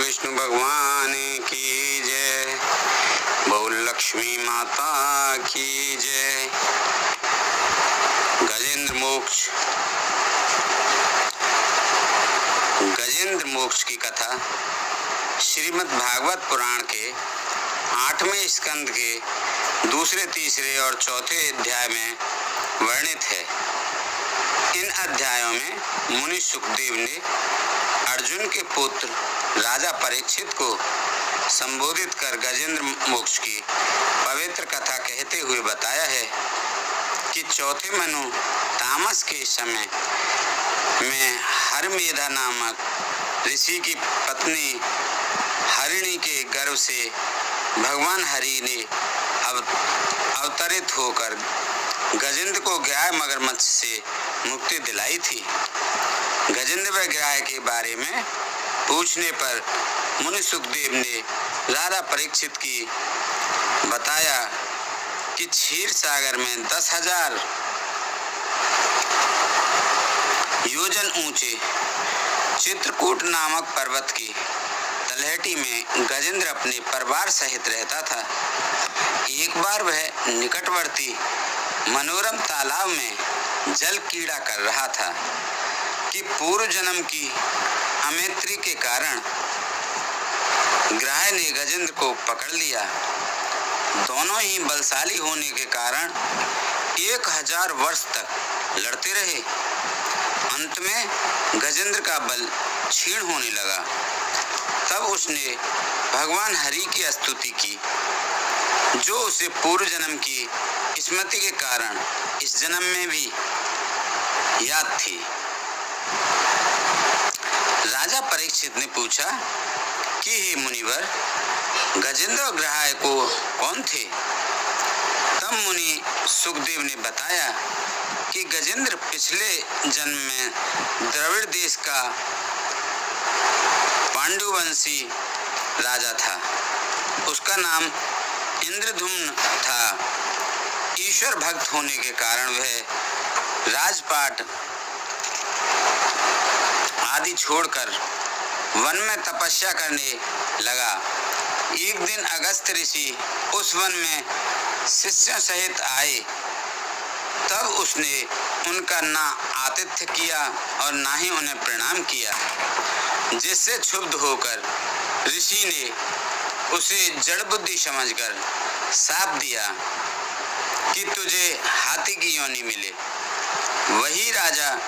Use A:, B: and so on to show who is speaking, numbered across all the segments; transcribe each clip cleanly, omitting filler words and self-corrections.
A: विष्णु भगवान की जय, बोल लक्ष्मी माता की जय। गजेंद्र मोक्ष। गजेंद्र मोक्ष की कथा श्रीमद् भागवत पुराण के 8वें स्कंद के दूसरे, तीसरे और चौथे अध्याय में वर्णित है। इन अध्यायों में मुनि सुखदेव ने अर्जुन के पुत्र राजा परीक्षित को संबोधित कर गजेंद्र मोक्ष की पवित्र कथा कहते हुए बताया है कि चौथे मनु तामस के समय में हरमेधा नामक ऋषि की पत्नी हरिणी के गर्भ से भगवान हरि ने अवतरित होकर गजेंद्र को गाय मगरमच्छ से मुक्ति दिलाई थी। गजेंद्र व गाय के बारे में पूछने पर मुनि सुखदेव ने राजा परीक्षित की बताया कि क्षीर सागर में 10,000 योजन ऊंचे चित्रकूट नामक पर्वत की तलहटी में गजेंद्र अपने परिवार सहित रहता था। एक बार वह निकटवर्ती मनोरम तालाब में जल कीड़ा कर रहा था कि पूर्व जन्म की अमैत्री के कारण ग्राह ने गजेंद्र को पकड़ लिया। दोनों ही बलशाली होने के कारण 1000 वर्ष तक लड़ते रहे। अंत में गजेंद्र का बल क्षीण होने लगा। तब उसने भगवान हरि की स्तुति की, जो उसे पूर्व जन्म की स्मृति के कारण इस जन्म में भी याद थी। राजा परीक्षित ने पूछा कि हे मुनिवर, गजेंद्र और ग्राह को कौन थे? तब मुनि सुखदेव ने बताया कि गजेंद्र पिछले जन्म में द्रविड़ देश का पांडुवंशी राजा था। उसका नाम इंद्रधुम्न था। ईश्वर भक्त होने के कारण वह राजपाट आदि छोड़कर वन में तपस्या करने लगा। एक दिन अगस्त्य ऋषि उस वन में शिष्यों सहित आए। तब उसने उनका ना आतिथ्य किया और ना ही उन्हें प्रणाम किया, जिससे क्षुब्ध होकर ऋषि ने उसे जड़ बुद्धि समझकर शाप दिया कि तुझे हाथी की योनि मिले। वही राजा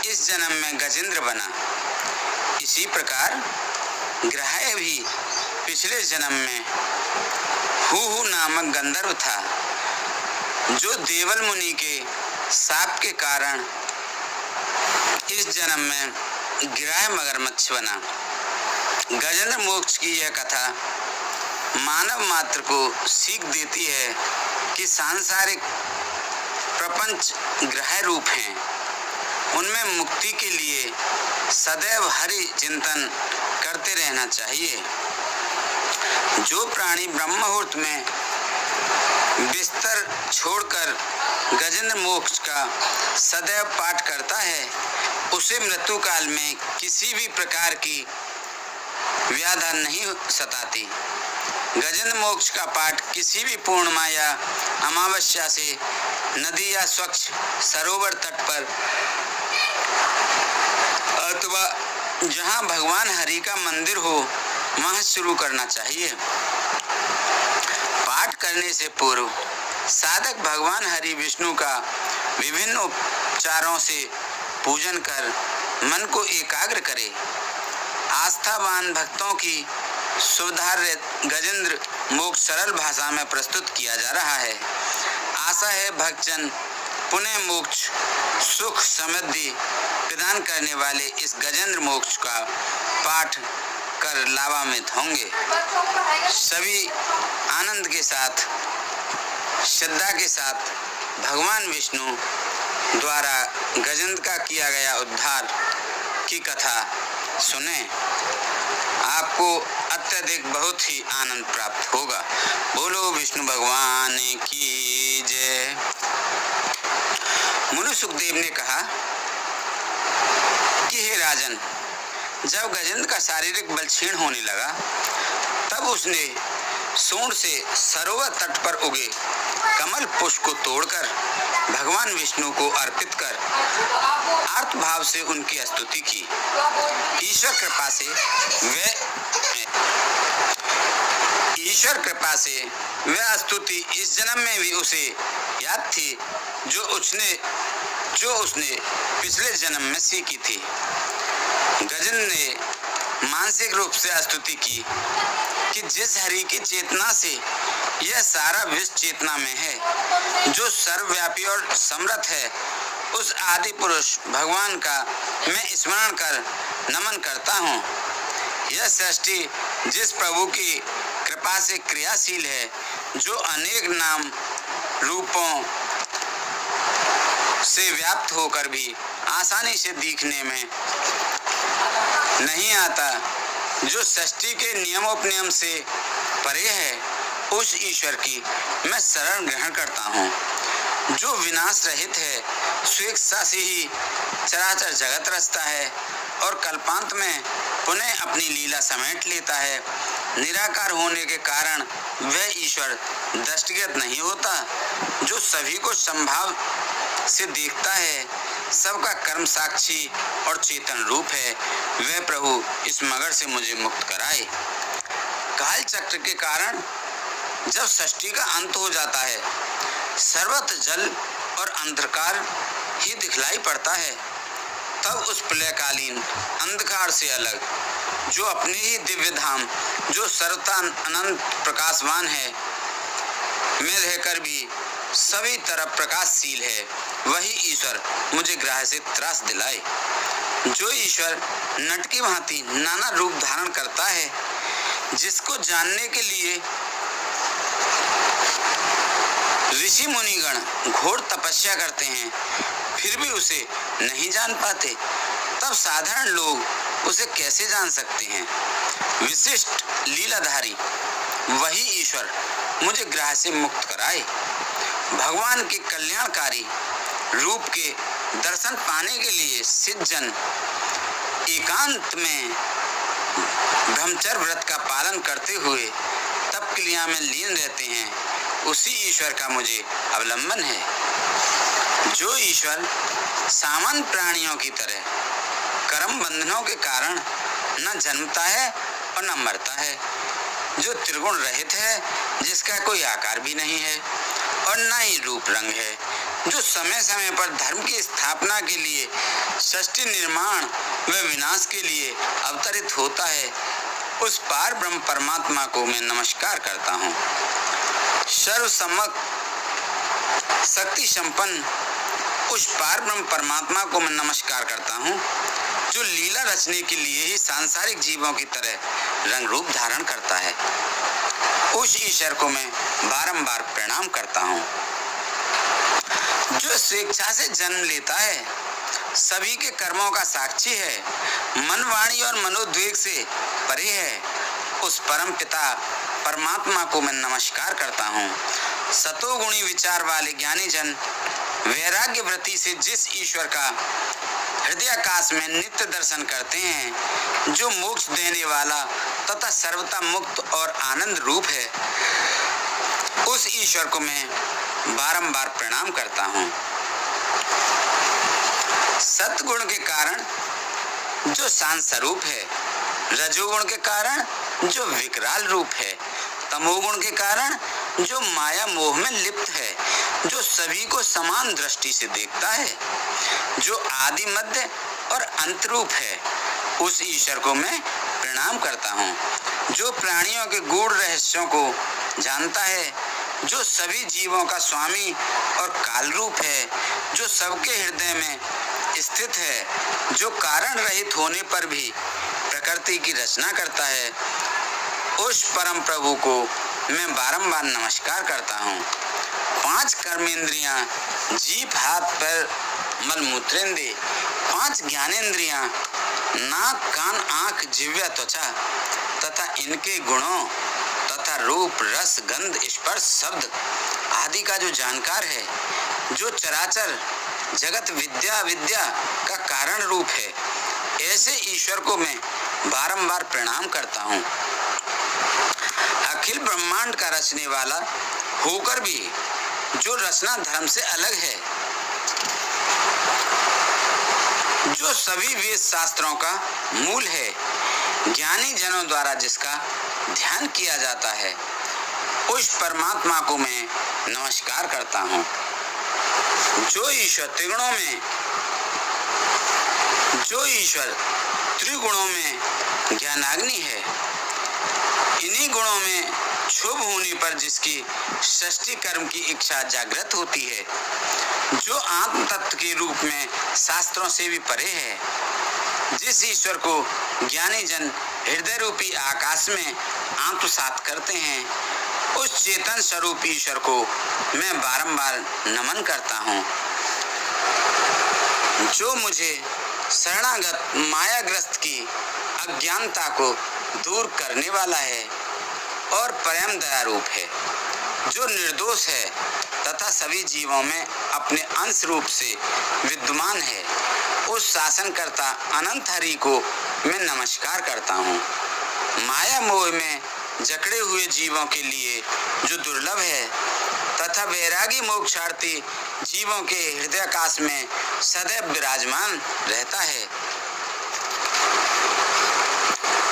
A: इस जन्म में गजेंद्र बना। इसी प्रकार ग्राह भी पिछले जन्म में हूहू नामक गंधर्व था, जो देवल मुनि के शाप के कारण इस जन्म में गिराह मगरमच्छ बना। गजेंद्र मोक्ष की यह कथा मानव मात्र को सीख देती है कि सांसारिक प्रपंच ग्रह रूप हैं। उनमें मुक्ति के लिए सदैव हरि चिंतन करते रहना चाहिए। जो प्राणी ब्रह्म मुहूर्त में बिस्तर छोड़कर गजेंद्र मोक्ष का सदैव पाठ करता है, उसे मृत्यु काल में किसी भी प्रकार की व्याधा नहीं सताती। गजेंद्र मोक्ष का पाठ किसी भी पूर्णिमा या अमावस्या से नदी या स्वच्छ सरोवर तट पर अथवा जहां भगवान हरि का मंदिर हो वहां शुरू करना चाहिए। पाठ करने से पूर्व साधक भगवान हरि विष्णु का विभिन्न उपचारों से पूजन कर मन को एकाग्र करे। आस्थावान भक्तों की सुधार्य गजेंद्र मोक्ष सरल भाषा में प्रस्तुत किया जा रहा है। आशा है भक्तजन पुण्य मोक्ष सुख समृद्धि प्रदान करने वाले इस गजेंद्र मोक्ष का पाठ कर लाभान्वित होंगे। सभी आनंद के साथ, श्रद्धा के साथ भगवान विष्णु द्वारा गजेंद्र का किया गया उद्धार की कथा सुने। आपको अत्यधिक बहुत ही आनंद प्राप्त होगा। बोलो विष्णु भगवान की जय। मुनि सुखदेव ने कहा कि हे राजन, जब गजेंद्र का शारीरिक बल क्षीण होने लगा, तब उसने सूंड से सरोवर तट पर उगे कमल पुष्प को तोड़कर भगवान विष्णु को अर्पित कर आर्त भाव से उनकी स्तुति की। ईश्वर कृपा से वह स्तुति इस जन्म में भी उसे याद थी, जो उसने पिछले जन्म में सीखी थी। गजेंद्र ने मानसिक रूप से स्तुति की कि जिस हरि की चेतना से यह सारा विश्व चेतना में है, जो सर्वव्यापी और समर्थ है, उस आदि पुरुष भगवान का मैं स्मरण कर नमन करता हूँ। यह सृष्टि जिस प्रभु की कृपा से क्रियाशील है, जो अनेक नाम रूपों से व्याप्त होकर भी आसानी से दिखने में नहीं आता, जो सृष्टि के नियमोपनियम से परे है, उस ईश्वर की मैं शरण ग्रहण करता हूँ। जो विनाश रहित है, स्वेच्छा से ही चराचर जगत रचता है और कल्पांत में पुनः अपनी लीला समेट लेता है। निराकार होने के कारण वह ईश्वर दृष्टिगत नहीं होता, जो सभी को संभाव से देखता है, सबका कर्म साक्षी और चेतन रूप है। वह प्रभु इस मगर से मुझे मुक्त कराए। काल चक्र के कारण जब सृष्टि का अंत हो जाता है, सर्वत्र जल और अंधकार ही दिखलाई पड़ता है, तब उस प्रलयकालीन अंधकार से अलग, जो अपने ही दिव्य धाम, जो सर्वथा अनंत प्रकाशवान है, में रहकर भी सभी तरफ प्रकाशशील है, वही ईश्वर मुझे ग्रह से त्रास दिलाए। जो ईश्वर नट की भांति नाना रूप धारण करता है, जिसको जानने के लिए ऋषि मुनिगण घोर तपस्या करते हैं, फिर भी उसे नहीं जान पाते, तब साधारण लोग उसे कैसे जान सकते हैं। विशिष्ट लीलाधारी वही ईश्वर मुझे ग्रह से मुक्त कराए। भगवान के कल्याणकारी रूप के दर्शन पाने के लिए सिद्ध जन एकांत में ब्रह्मचर्य व्रत का पालन करते हुए तप क्रिया में लीन रहते हैं, उसी ईश्वर का मुझे अवलंबन है। जो ईश्वर सामान्य प्राणियों की तरह कर्म बंधनों के कारण न जन्मता है और न मरता है, जो त्रिगुण रहित है, जिसका कोई आकार भी नहीं है और न ही रूप रंग है, जो समय समय पर धर्म की स्थापना के लिए, सृष्टि निर्माण व विनाश के लिए अवतरित होता है, उस पार ब्रह्म परमात्मा को मैं नमस्कार करता हूँ। सर्वसम्मक शक्ति संपन्न उस पार ब्रह्म परमात्मा को मैं नमस्कार करता हूँ, जो लीला रचने के लिए ही सांसारिक जीवों की तरह रंग रूप धारण करता है। उस ईश्वर को मैं बारंबार प्रणाम करता हूँ, जो स्वेच्छा से जन्म लेता है, सभी के कर्मों का साक्षी है, मन वाणी और मनोद्वेग से परे है, उस परम पिता परमात्मा को मैं नमस्कार करता हूँ। सतोगुणी विचार वाले ज्ञानी जन वैराग्य वृत्ति से जिस ईश्वर का हृदयाकाश में नित्य दर्शन करते हैं, जो मोक्ष देने वाला तथा सर्वथा मुक्त और आनंद रूप है, उस ईश्वर को मैं बारंबार प्रणाम करता हूँ। सतगुण के कारण जो शांत स्वरूप है, रजोगुण के कारण जो विकराल रूप है, तमोगुण के कारण जो माया मोह में लिप्त है, जो सभी को समान दृष्टि से देखता है, जो आदि मध्य और अंत रूप है, उस ईश्वर को मैं प्रणाम करता हूँ। जो प्राणियों के गूढ़ रहस्यों को जानता है, जो सभी जीवों का स्वामी और काल रूप है, जो सबके हृदय में स्थित है, जो कारण रहित होने पर भी प्रकृति की रचना करता है, उस परम प्रभु को मैं बारंबार नमस्कार करता हूँ। 5 कर्मेंद्रियां, जीभ हाथ पैर मल मूत्रेंद्रिय, 5 ज्ञानेंद्रियां, नाक कान आँख जिह्वा त्वचा तथा इनके गुणों तथा रूप रस गंध स्पर्श शब्द आदि का जो जानकार है, जो चराचर जगत विद्या का कारण रूप है, ऐसे ईश्वर को मैं बारंबार प्रणाम करता हूँ। अखिल ब्रह्मांड का रचने वाला होकर भी जो रचना धर्म से अलग है, जो सभी वेद शास्त्रों का मूल है, ज्ञानी जनों द्वारा जिसका ध्यान किया जाता है, उस परमात्मा को मैं नमस्कार करता हूँ। जो ईश्वर त्रिगुणों में ज्ञानाग्नि है, इन्हीं गुणों में क्षोभ होने पर जिसकी सृष्टि कर्म की इच्छा जागृत होती है, जो आत्म तत्व के रूप में शास्त्रों से भी परे है, जिस ईश्वर को ज्ञानी जन हृदय रूपी आकाश में आत्मसात करते हैं, उस चेतन स्वरूप ईश्वर को मैं बारंबार नमन करता हूँ। जो मुझे शरणागत मायाग्रस्त की अज्ञानता को दूर करने वाला है और परम दया रूप है, जो निर्दोष है तथा सभी जीवों में अपने अंश रूप से विद्यमान है, उस शासनकर्ता अनंत हरि को मैं नमस्कार करता हूँ। माया मोह में जकड़े हुए जीवों के लिए जो दुर्लभ है तथा वैरागी मोक्षार्थी जीवों के हृदयाकाश में सदैव विराजमान रहता है,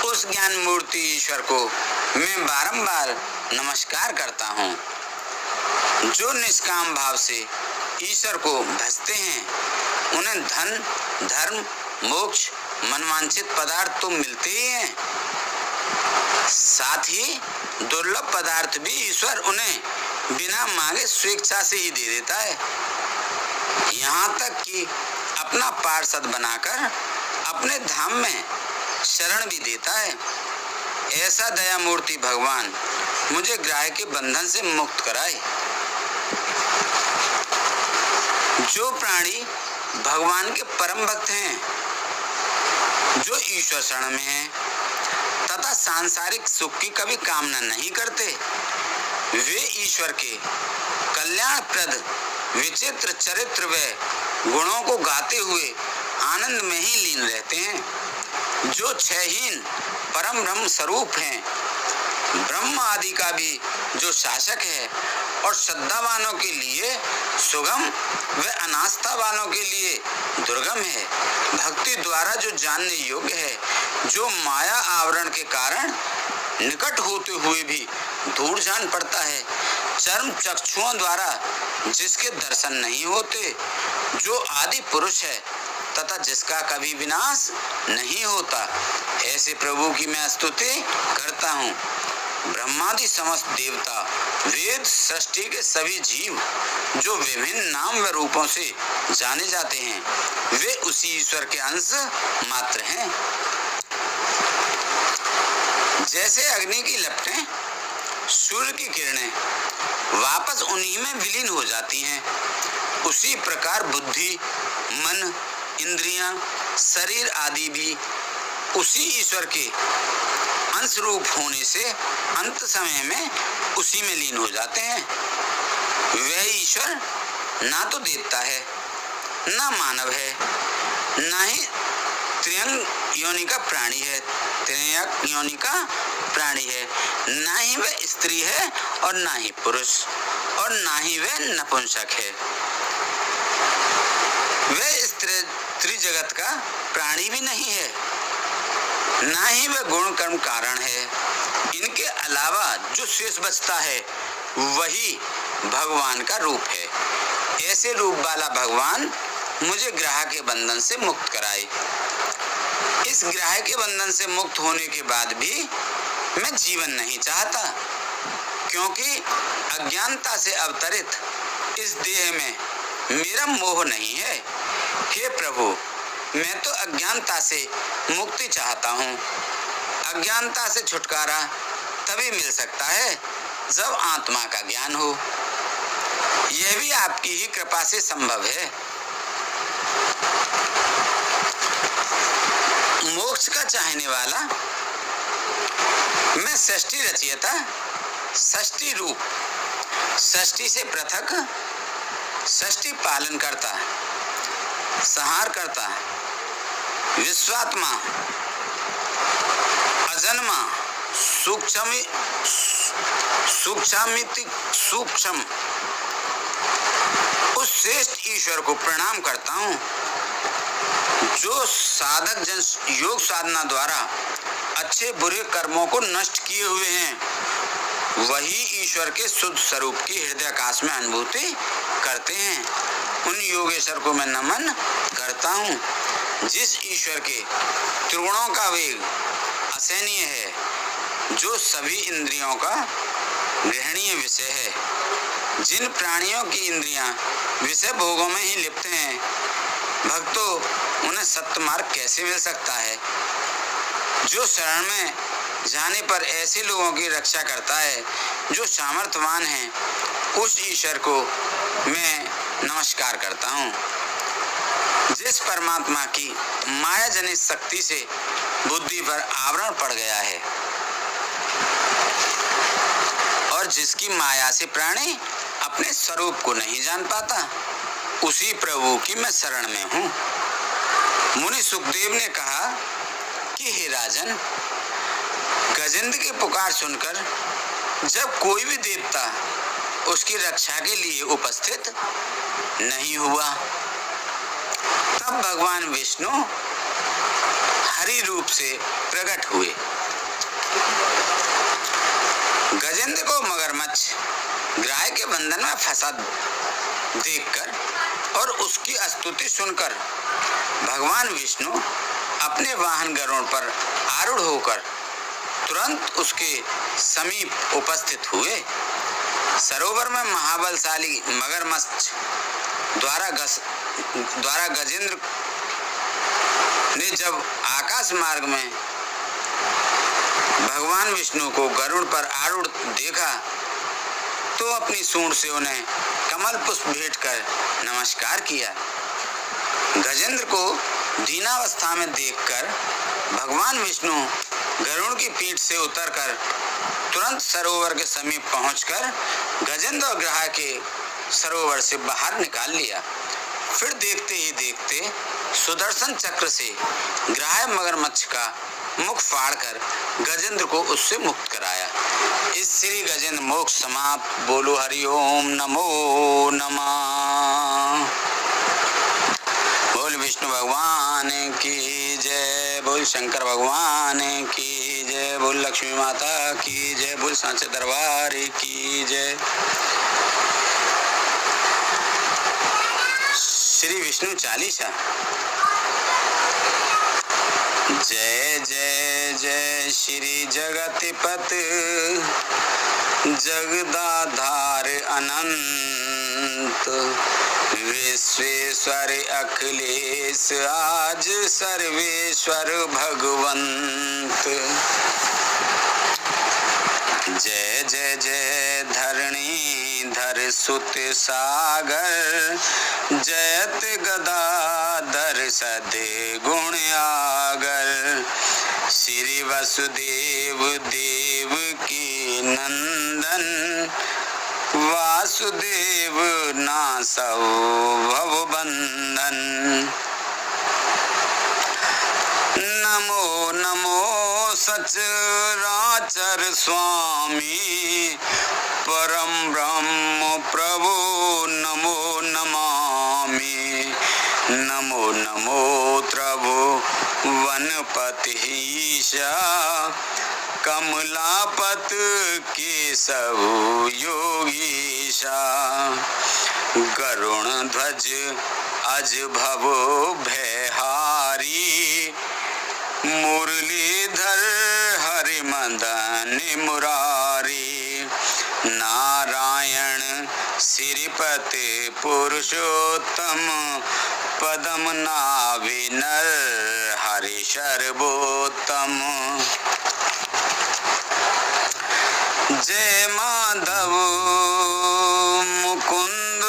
A: उस ज्ञान मूर्ति ईश्वर को मैं बारंबार नमस्कार करता हूँ। जो निष्काम भाव से ईश्वर को भजते हैं, उन्हें धन, धर्म, मोक्ष, मनवांछित पदार्थ तो मिलते ही हैं, साथ ही दुर्लभ पदार्थ भी ईश्वर उन्हें बिना मांगे स्वेच्छा से ही दे देता है। यहाँ तक कि अपना पार्षद बनाकर अपने धाम में शरण भी देता है। ऐसा दया मूर्ति भगवान मुझे ग्रह के बंधन से मुक्त कराए। जो प्राणी भगवान के परम भक्त हैं, जो ईश्वर शरण में हैं तथा सांसारिक सुख की कभी कामना नहीं करते, वे ईश्वर के कल्याणप्रद विचित्र चरित्र व गुणों को गाते हुए आनंद में ही लीन रहते हैं। जो क्षयहीन परम ब्रह्म स्वरूप हैं, ब्रह्म आदि का भी जो शासक है और श्रद्धावानों के लिए सुगम व अनास्था वालों के लिए दुर्गम है, भक्ति द्वारा जो जानने योग्य है, जो माया आवरण के कारण निकट होते हुए भी दूर जान पड़ता है, चर्म चक्षुओं द्वारा जिसके दर्शन नहीं होते, जो आदि पुरुष है तथा जिसका कभी विनाश नहीं होता, ऐसे प्रभु की मैं स्तुति करता हूँ। ब्रह्मादि समस्त देवता, वेद, सृष्टि के सभी जीव जो विभिन्न नाम व रूपों से जाने जाते हैं, वे उसी ईश्वर के अंश मात्र हैं। जैसे अग्नि की लपटें सूर्य की किरणें वापस उन्हीं में विलीन हो जाती हैं, उसी प्रकार बुद्धि, मन, इंद्रियां, शरीर आदि भी उसी ईश्वर के अंश रूप होने से अंत समय में उसी में लीन हो जाते हैं। वह ईश्वर ना तो देवता है, ना मानव है, ना ही त्रियंग योनि का प्राणी है, त्रियक योनि का प्राणी है, ना ही वह स्त्री है और ना ही पुरुष, और ना ही वह नपुंसक है। वह त्रिजगत का प्राणी भी नहीं है, ना ही वह गुण कर्म कारण है। इनके अलावा जो शेष बचता है वही भगवान का रूप है। ऐसे रूप वाला भगवान मुझे ग्रह के बंधन से मुक्त कराए। इस ग्रह के बंधन से मुक्त होने के बाद भी मैं जीवन नहीं चाहता, क्योंकि अज्ञानता से अवतरित इस देह में मेरा मोह नहीं है। हे प्रभु, मैं तो अज्ञानता से मुक्ति चाहता हूँ। अज्ञानता से छुटकारा तभी मिल सकता है जब आत्मा का ज्ञान हो। यह भी आपकी ही कृपा से संभव है। मोक्ष का चाहने वाला मैं सृष्टि रचयिता, सृष्टि रूप, सृष्टि से पृथक, सृष्टि पालन करता, संहार करता, विश्वात्मा, अजन्मा, सूक्ष्म उस श्रेष्ठ ईश्वर को प्रणाम करता हूँ जो साधक जन योग साधना द्वारा अच्छे बुरे कर्मों को नष्ट किए हुए हैं। वही ईश्वर के शुद्ध स्वरूप की हृदयाकाश में अनुभूति करते हैं। उन योगेश्वर को मैं नमन करता हूँ जिस ईश्वर के त्रिगुणों का वेग असहनीय है, जो सभी इंद्रियों का ग्रहणीय विषय है। जिन प्राणियों की इंद्रियां विषय भोगों में ही लिप्त हैं, भक्तों उन्हें सत्य मार्ग कैसे मिल सकता है? जो शरण में जाने पर ऐसे लोगों की रक्षा करता है जो सामर्थ्यवान हैं, उस ईश्वर को मैं नमस्कार करता हूँ। जिस परमात्मा की माया जनित शक्ति से बुद्धि पर आवरण पड़ गया है और जिसकी माया से प्राणी अपने स्वरूप को नहीं जान पाता, उसी प्रभु की मैं शरण में हूँ। मुनि सुखदेव ने कहा कि हे राजन, गजेंद्र की पुकार सुनकर जब कोई भी देवता उसकी रक्षा के लिए उपस्थित नहीं हुआ, तब भगवान विष्णु हरि रूप से प्रकट हुए। गजेंद्र को मगरमच्छ ग्राह के बंधन में फंसा देखकर और उसकी स्तुति सुनकर भगवान विष्णु अपने वाहन गरुड़ पर आरूढ़ होकर तुरंत उसके समीप उपस्थित हुए। सरोवर में महाबलशाली मगरमच्छ द्वारा गजेंद्र ने जब आकाश मार्ग में भगवान विष्णु को गरुड़ पर आरूढ़ देखा तो अपनी सूंड से उन्हें कमल पुष्प भेंट कर नमस्कार किया। गजेंद्र को दीनावस्था में देखकर भगवान विष्णु गरुड़ की पीठ से उतरकर तुरंत सरोवर के समीप पहुंचकर गजेंद्र और ग्राह के सरोवर से बाहर निकाल लिया। फिर देखते ही देखते सुदर्शन चक्र से ग्राह मगरमच्छ का मुख फाड़कर गजेंद्र को उससे मुक्त कराया। इस श्री गजेंद्र मोक्ष समाप्त। बोलो हरि ओम नमो नमः। बोल विष्णु भगवान की जय, बोल शंकर भगवान की जय, बोल लक्ष्मी माता की जय, बोल सांचे दरबार की जय। श्री विष्णु चालीसा। जय जय जय श्री जगतपति जगदाधार अनंत, विश्वेश्वर अखिलेश आज सर्वेश्वर भगवंत। जय जय जय धरणीधर सुत सागर, जयत गदाधर सदे गुण आगर। श्री वसुदेव देव की नंदन, वासुदेव नासौ भव बंधन। नमो नमो सचराचर स्वामी, परम ब्रह्म प्रभु नमो नमामि। नमो नमो प्रभु वनपतिहीशा, कमलापत केशव योगीशा। गरुण ध्वज अज भव भयहारी, मुरलीधर हरि मदन मुरारी। नारायण श्रीपति पुरुषोत्तम, पदम नाभि नर हरि सर्वोत्तम। जय माधव मुकुंद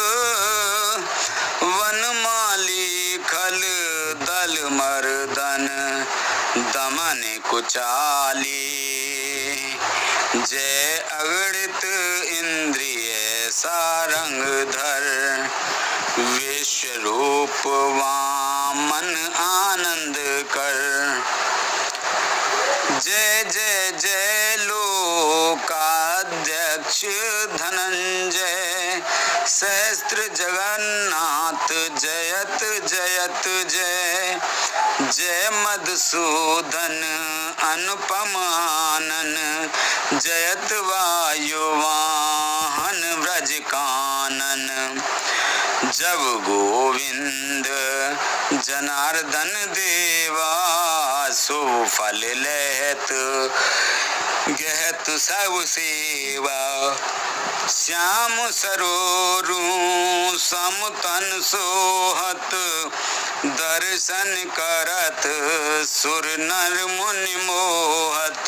A: वनमाली, खल दल मर्दन दमन कुचाली। जय अगणित इंद्रिय सारंग धर, विश्वरूप वामन आनंद कर। जय जय जय लोकाध्यक्ष धनंजय, सहस्त्र जगन्नाथ जयत जयत जय। जय मधुसूदन अनुपम आनन, जयत वायुवाहन व्रज कानन। जब गोविंद जनार्दन देवा, सुफल लेत गहत सब सेवा। श्याम सरोरु समतन सोहत, दर्शन करत सुर नर मुनि मोहत।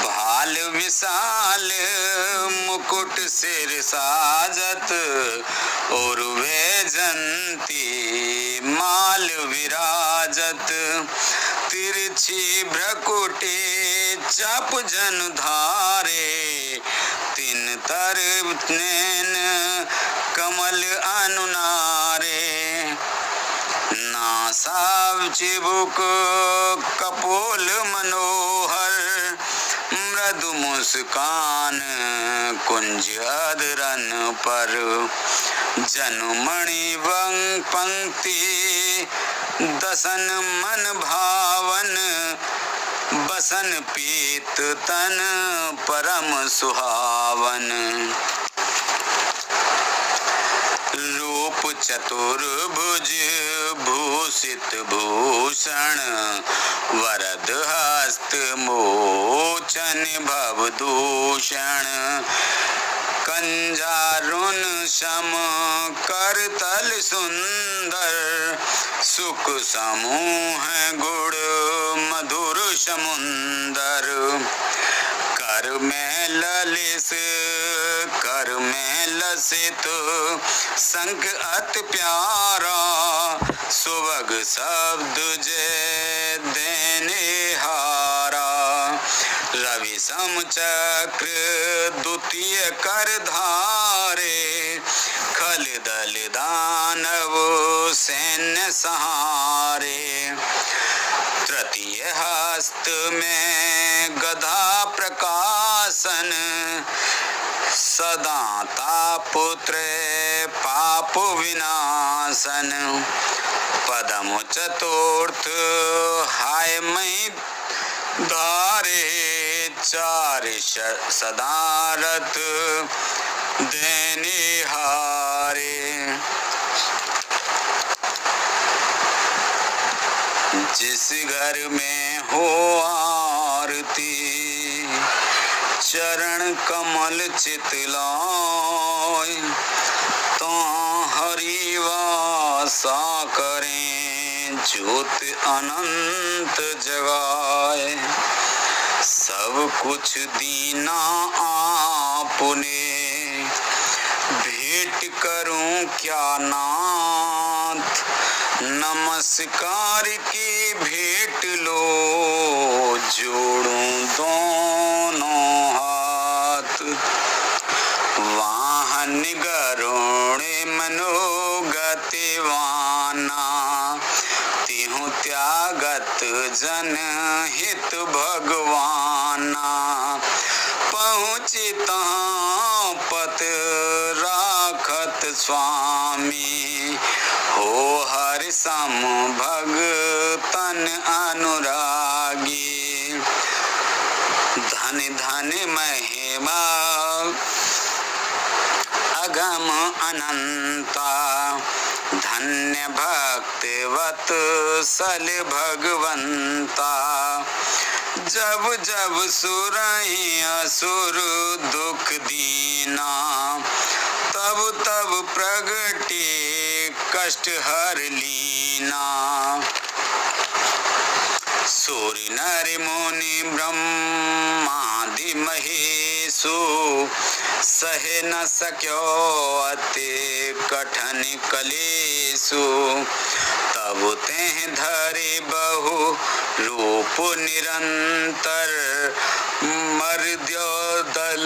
A: भाल विशाल मुकुट सिर साजत, और वैजंती माल विराजत। तिरछी भ्रकुटी चाप जन धारे, तिन तर नैन कमल अनुनारे। नासाव चिबुक कपोल मनोहर, मृदु मुस्कान कुंज अधरन पर। जनुमणि वंग पंक्ति दसन मन भावन, बसन पीत तन परम सुहावन। रूप चतुर्भुज भूषित भूषण, वरद हस्त मोचन भवदूषण। कंजारुन सम करतल सुंदर, सुख समूह गुण मधुर समुंदर। कर में ललिस कर में लसित, संग अति प्यारा। सुभग शब्द जय देने हारा। रवि सम चक्र द्वितीय कर धारे, खल दल दानव सैन्य सहारे। तृतीय हस्त में गदा प्रकाशन, सदाता पुत्र पाप विनाशन। पदम चतुर्थ हाय मई धारे, चार सदारथ देने हारे। जिस घर में हो आरती, चरण कमल चितलाय। तो हरि वासा करें, ज्योत अनंत जगाए। सब कुछ दीना आपने, भेंट करूं क्या नाथ। नमस्कार की भेंट लो, जोड़ूं दोनों हाथ। वाहन गरुण मनोगति वाना, तिहु त्यागत जन हित भगवाना। पहुँचिता पत राखत स्वामी, हो हर सम भगतन अनुरागी। धन धन महिमा अगम अनंता, धन्य भक्तिवत सल भगवंता। जब जब सुरहि असुर दुख दीना, तब तब प्रगटे कष्ट हर लीना। सूर्य नर मुनि ब्रह्मादि महेशु, सहे न सक्यो अति कठिन कलेसु। तब तेह धरे बहु रूप निरंतर, मर्द्यो दल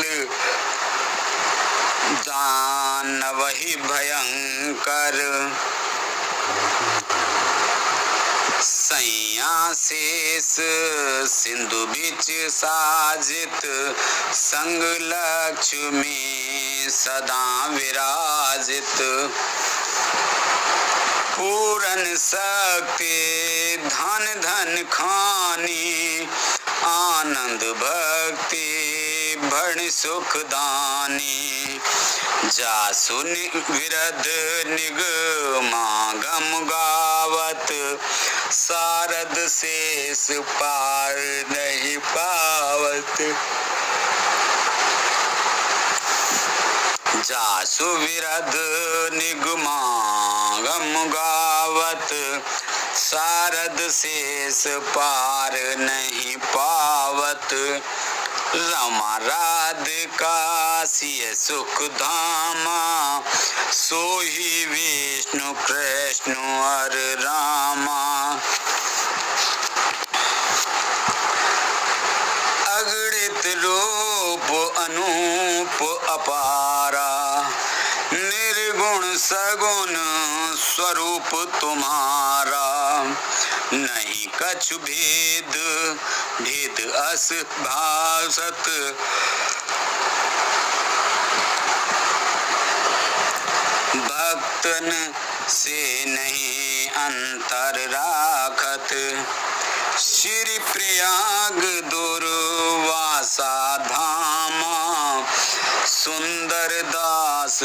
A: दानव ही भयंकर, सैया शेष सिंधु बिच साजित, संग लक्ष्मी सदा विराजित। पूरन शक्ति धन धन खानी, आनंद भक्ति भण सुख दानी। जासु विरध निगमागम गावत, सारद शेष पार नहीं पावत। जासु विरध निगमागम गावत, सारद शेष पार नहीं पावत। रमा राधिका सिय सुख धामा, सोही विष्णु कृष्ण अर रामा। अगणित रूप अनूप अपारा, निर्गुण सगुण स्वरूप तुम्हारा। नहीं कछु भेद भेद अस भासत, भक्तन से नहीं अंतर राखत। श्री प्रयाग दुर्वासा धामा, सुंदर दास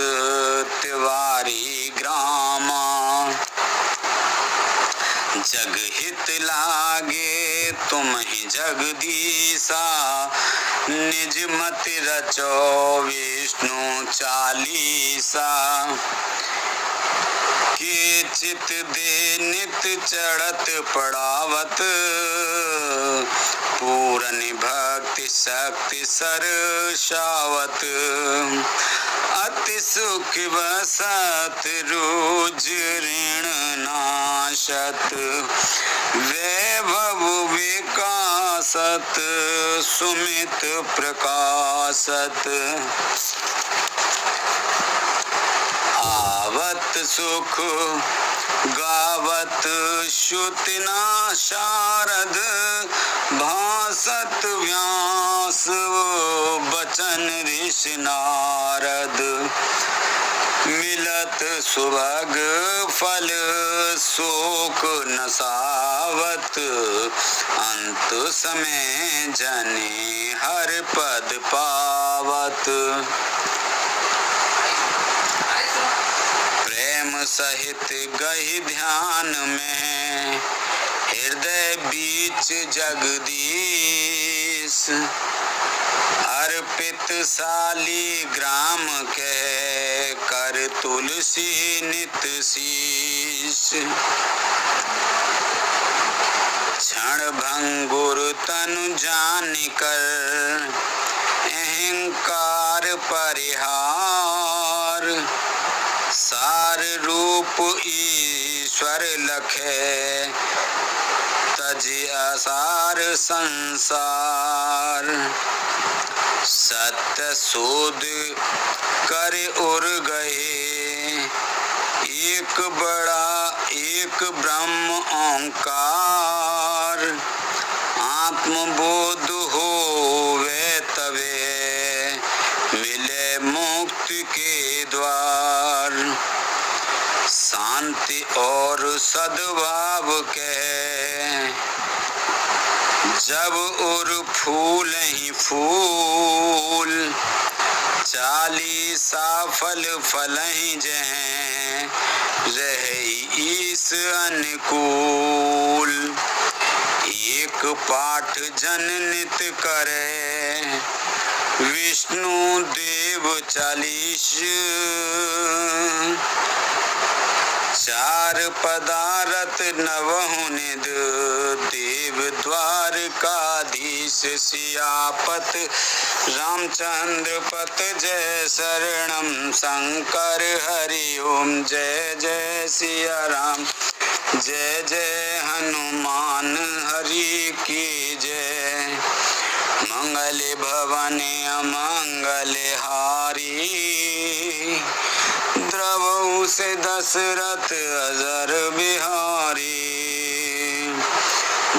A: तिवारी ग्रामा। जग हित लागे तुम ही जगदीसा, निज मति रचो विष्णु चालीसा। के चित दे नित चढ़त पड़ावत, पूरन भक्ति शक्ति सरसावत। अति सुख बसत रोज ऋण नाशत, वैभव विकासत सुमित प्रकाशत। आवत सुख गावत श्रुतिना शारद, भासत व्यास बचन ऋषि नारद। मिलत सुभग फल शोक नसावत, अंत समय जने हर पद पावत। प्रेम सहित गहि ध्यान में, हृदय बीच जगदीश। अर्पित साली ग्राम के, कर तुलसी नित शीश। क्षण भंगुर तनु जान कर, अहंकार परिहार। सार रूप ईश्वर लखे, तजि असार संसार। सत्य शोध कर उर गए, एक बड़ा एक ब्रह्म ओंकार। आत्मबोध होवे तबे, मिले मुक्ति के द्वार। शांति और सद्भाव के, जब उर फूल ही फूल। चालीसा फल फल ही जह, रहे ईस अनुकूल। एक पाठ जन नित करे, विष्णु देव 40। चार पदारथ नवहु निध, देव द्वारकाधीश। सियापत रामचंद्र पत जय शरणम शंकर हरि ओम। जय जय सिया राम, जय जय हनुमान हरि की जय। मंगल बलि भवन अमंगल हारी, द्रवहु से दशरथ अजर बिहारी।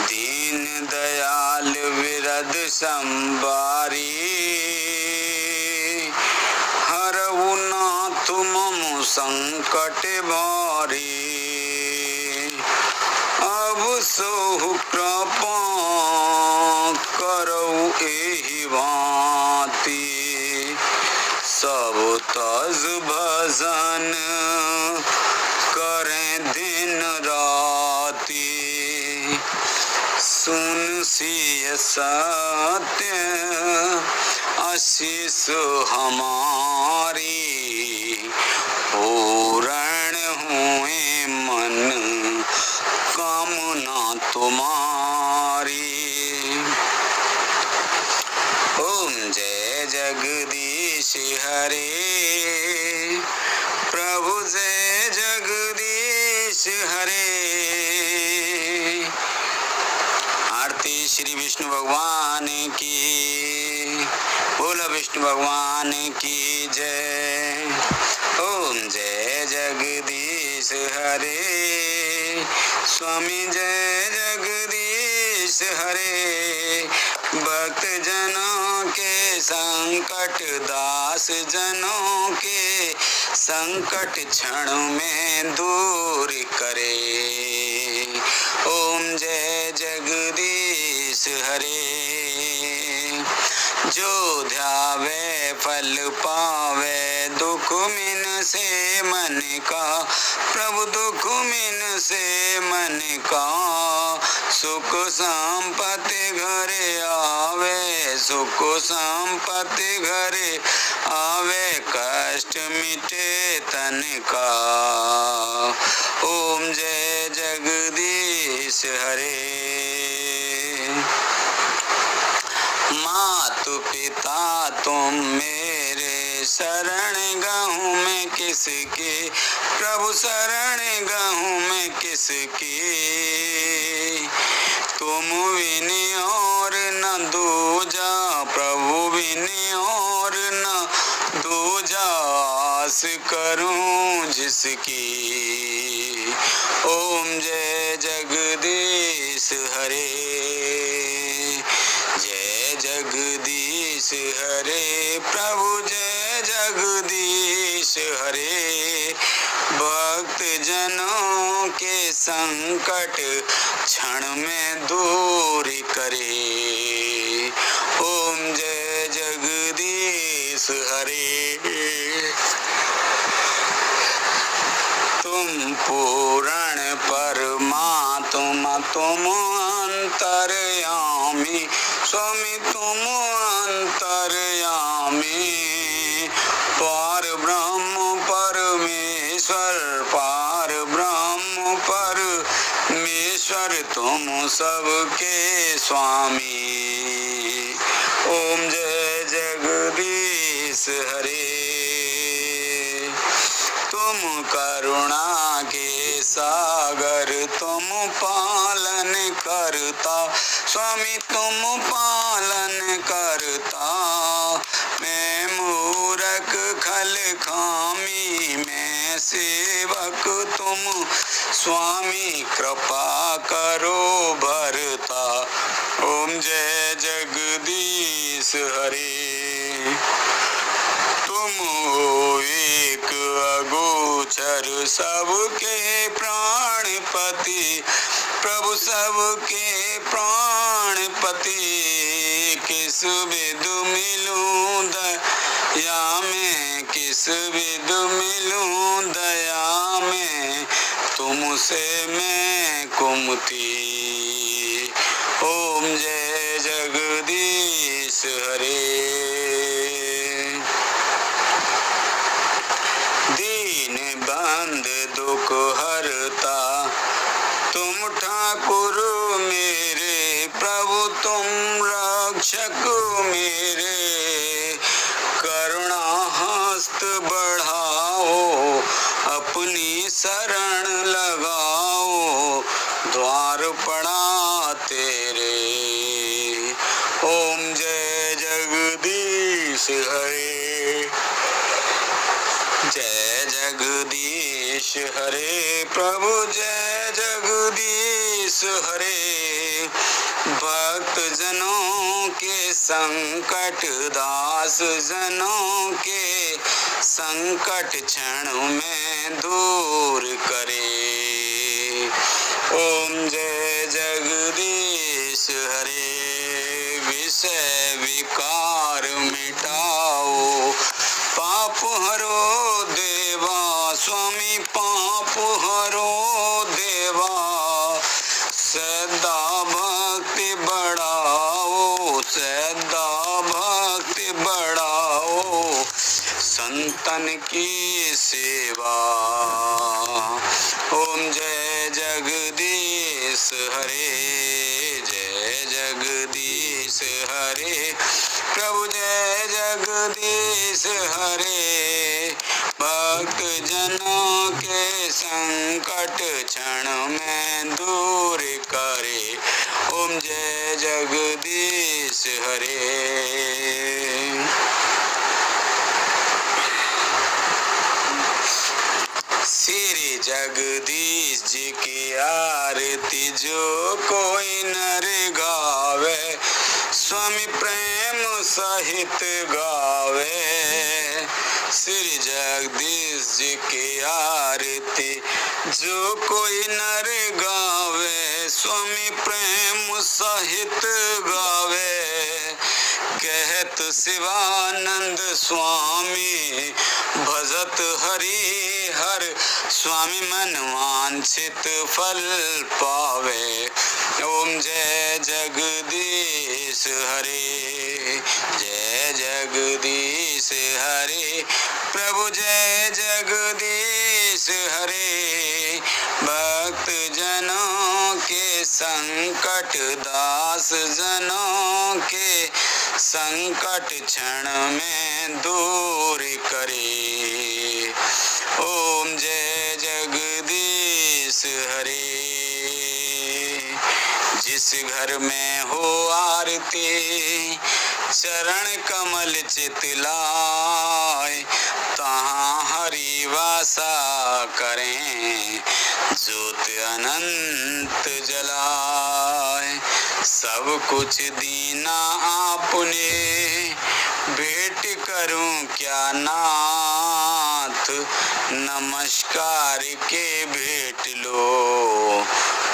A: दीन दयाल विरद संबारी, हरहु नाथ मम संकट भारी। अब सोहु कृपा करऊ एहि भांति, सब तज भजन करें दिन राति। सुन सिय सत्य आशीष हमारी, पूर्ण हुए मन कामना तुम्हारी। ओम जय जगदीश हरे, प्रभु जय जगदीश हरे। आरती श्री विष्णु भगवान की, बोलो विष्णु भगवान की जय। ओम जय जगदीश हरे, स्वामी जय जगदीश हरे। भक्त जनों के संकट, दास जनों के संकट क्षण में दूर करे। ओम जय जगदीश हरे। जो ध्यावे फल पावे, दुख मिन से मन का, प्रभु दुख मिन से मन का। सुख संपत्ति घरे आवे, सुख संपत्ति घरे आवे, कष्ट मिटे तन का। ओम जय जगदीश हरे। मातु पिता तुम मेरे, शरण गहूँ मैं किसके, प्रभु शरण गहूँ मैं किसके। तुम बिन और न दूजा, प्रभु बिन और न दूजा, आस करूं जिसकी। ओम जय जगदीश हरे, जय जगदीश हरे, प्रभु जय जगदीश हरे। भक्त जनों के संकट क्षण में दूर करे। ओम जय जगदीश हरे। तुम पूर्ण परमात्मा, तुम अंतर्यामी, स्वामी तुम अंतर्यामी। पार ब्रह्म परमेश्वर, पार ब्रह्म परमेश्वर, तुम सबके स्वामी। ओम जय जगदीश हरे। तुम करुणा के सागर, तुम पालन करता, स्वामी तुम पालन करता। मैं मूरख खल खामी, मैं सेवक तुम स्वामी, कृपा करो भरता। ओम जय जगदीश हरे। तुम हो एक अगोचर, सबके प्राणपति, प्रभु सबके प्राणपति। किस विधु मिलूं दया में, किस विधु मिलूं दया में, तुमसे मैं कुमति। ओम जय जगदीश हरे। दीन बंद दुख हरता, तुम ठाकुर मेरे, प्रभु तुम रक्षक मेरे। करुणा हस्त बढ़ाओ, अपनी शरण लगाओ, द्वार पड़ा तेरे। ओम जय जय हरे। जय जगदीश हरे प्रभु जय जगदीश हरे। भक्त जनों के संकट दास जनों के संकट क्षण में दूर करे। ओम जय जगदीश हरे। विषय विकार मिटाओ पाप हरो देवा स्वामी पाप हरो देवा। सदा भक्ति बढ़ाओ सदा भक्ति बढ़ाओ संतन की सेवा। ओम जय जगदीश हरे जय जगदीश हरे प्रभु जय जगदीश हरे। भक्त जनों के संकट क्षण में दूर करे। ओम जय जगदीश हरे। श्री जगदीश जी की आरती जो कोई नर गावे स्वामी प्रेम सहित गावे। श्री जगदीश जी की आरती जो कोई नर गावे स्वामी प्रेम सहित गावे। कहत शिवानंद स्वामी भजत हरि हर स्वामी मन वांछित फल पावे। ओम जय जगदीश हरे जय जगदीश हरे प्रभु जय जगदीश हरे। भक्त जनों के संकट दास जनों के संकट क्षण में दूर करे। ओम जय जगदीश हरे। जिस घर में हो आरती चरण कमल चितलाय तहाँ हरि वासा करें ज्योत अनंत जलाए। सब कुछ दीना आपने भेंट करूं क्या नाथ। नमस्कार के भेंट लो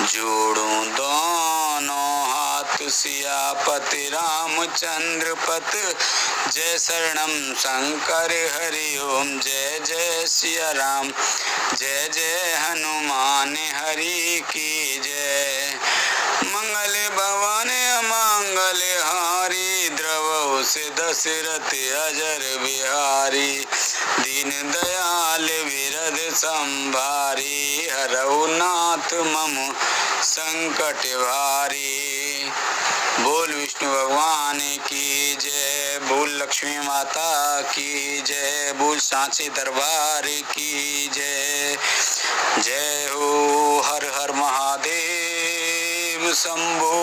A: जोड़ूं दोनों हाथ। सियापति रामचंद्र पत जय शरणम शंकर हरि ओम जय जय सिया राम जय जय हनुमान हरि की जय। मंगल भवन अमंगल हारी द्रवहु से दशरथ अजर बिहारी। दीन दयाल विरद संभारी हरहु नाथ मम संकट भारी। बोल विष्णु भगवान की जय बोल लक्ष्मी माता की जय बोल सांची दरबार की जय। जय हो हर हर महादेव शंभो।